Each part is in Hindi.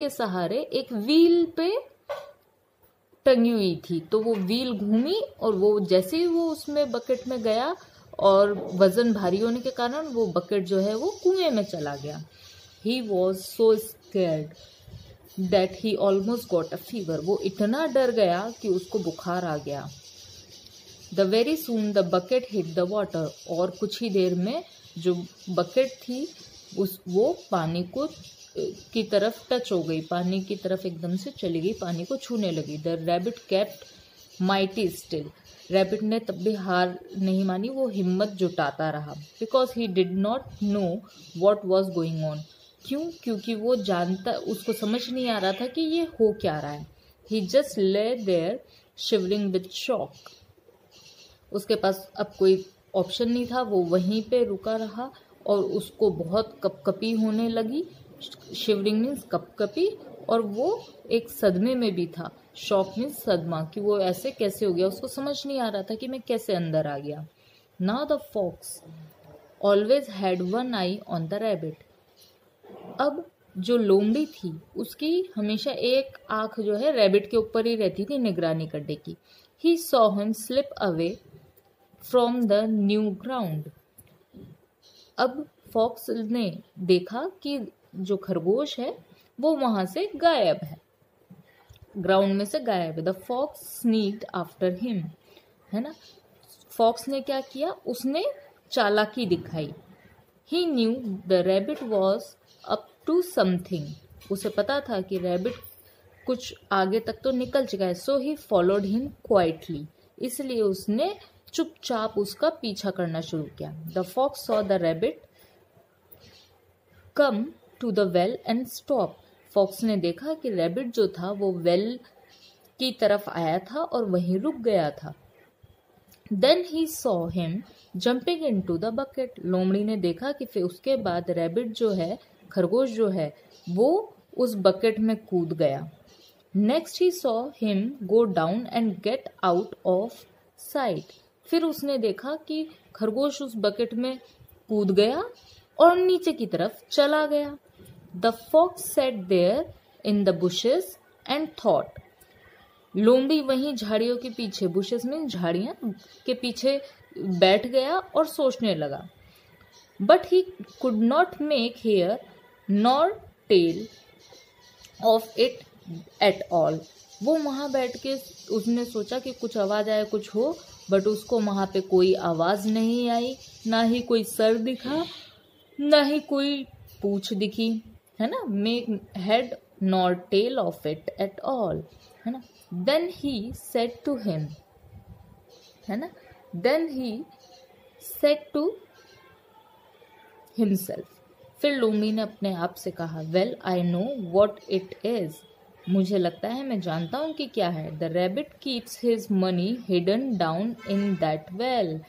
के सहारे एक व्हील पे टंगी हुई थी। तो वो व्हील घूमी और वो जैसे ही वो उसमें बकेट में गया और वजन भारी होने के कारण वो बकेट जो है वो कुएं में चला गया। He was so scared that he almost got a fever. वो इतना डर गया कि उसको बुखार आ गया। The very soon the bucket hit the water. और कुछ ही देर में जो बकेट थी वो पानी को की तरफ टच हो गई, पानी की तरफ एकदम से चली गई, पानी को छूने लगी। The rabbit kept mighty still. Rabbit ने तब भी हार नहीं मानी, वो हिम्मत जुटाता रहा। Because he did not know what was going on. क्यों? क्योंकि वो जानता, उसको समझ नहीं आ रहा था कि ये हो क्या रहा है। He just lay there shivering with shock. उसके पास अब कोई ऑप्शन नहीं था, वो वहीं पे रुका रहा और उसको बहुत कपकपी होने लगी। शिवरिंग मीन्स कपकपी, और वो एक सदमे में भी था। शॉक मीन्स सदमा, कि वो ऐसे कैसे हो गया, उसको समझ नहीं आ रहा था कि मैं कैसे अंदर आ गया। Now the fox always had one eye on the rabbit. अब जो लोमड़ी थी उसकी हमेशा एक आंख जो है रैबिट के ऊपर ही रहती थी निगरानी करने की। ही saw him slip away from the new ground. अब फॉक्स ने देखा कि जो खरगोश है वो वहां से गायब है, ग्राउंड में से गायब है। The fox sneaked after him, है ना। फॉक्स ने क्या किया, उसने चालाकी दिखाई। He knew the rabbit was up to something. उसे पता था कि रैबिट कुछ आगे तक तो निकल चुका है। So he followed him quietly. इसलिए उसने चुपचाप उसका पीछा करना शुरू किया। The fox saw the rabbit come to the well and stop. Fox ने देखा कि रैबिट जो था वो वेल की तरफ आया था और वहीं रुक गया था। Then he saw him jumping into the bucket. लोमड़ी ने देखा कि फिर उसके बाद रैबिट जो है, खरगोश जो है, वो उस बकेट में कूद गया। Next he saw him go down and get out of site. फिर उसने देखा कि खरगोश उस बकेट में कूद गया और नीचे की तरफ चला गया। The fox sat there in the bushes and thought. लोमड़ी वहीं झाड़ियों के पीछे, बुशेस में झाड़ियां के पीछे बैठ गया और सोचने लगा। But he could not make hair nor tail of it at all. वो वहां बैठ के उसने सोचा कि कुछ आवाज आए, कुछ हो, बट उसको वहां पे कोई आवाज नहीं आई, ना ही कोई सर दिखा, ना ही कोई पूंछ दिखी, है ना। Make head nor tail of it at all, है ना। Then he said to him, है ना, then he said to himself. फिर लोमड़ी ने अपने आप से कहा, well I know what it is. मुझे लगता है, मैं जानता हूं कि क्या है। The rabbit keeps his money hidden down in that well.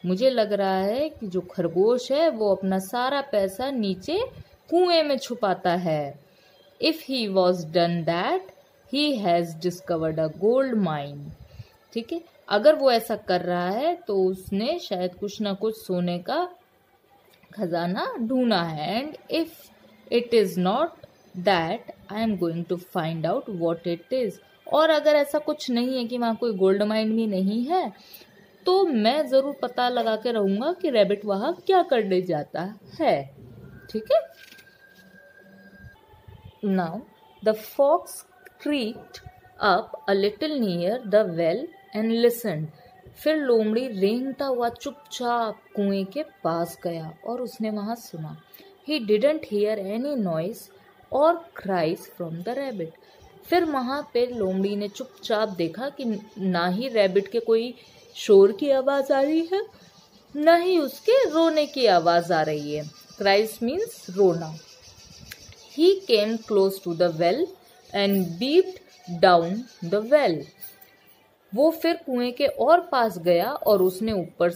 मुझे लग रहा है कि जो खरगोश है वो अपना सारा पैसा नीचे कुएं में छुपाता है। If he was done that he has discovered a gold mine. ठीक है, अगर वो ऐसा कर रहा है तो उसने शायद कुछ ना कुछ सोने का खजाना ढूंढा है। And if it is not that I am going to find out what it is. और अगर ऐसा कुछ नहीं है कि वहां कोई गोल्ड माइन भी नहीं है, तो मैं जरूर पता लगा के रहूंगा कि रैबिट वहां क्या करने जाता है। ठीक है। Now the fox creaked up a little near the well and listened. फिर लोमड़ी रेंगता हुआ चुपचाप कुएं के पास गया और उसने वहां सुना। He didn't hear any noise or cries from the rabbit. फिर वहां पे लोमड़ी ने चुपचाप देखा कि ना ही रैबिट के कोई शोर की आवाज आ रही है, ना ही उसके रोने की आवाज आ रही है। Cries means रोना। He came close to the well and beeped down the well. वो फिर कुएं के और पास गया और उसने ऊपर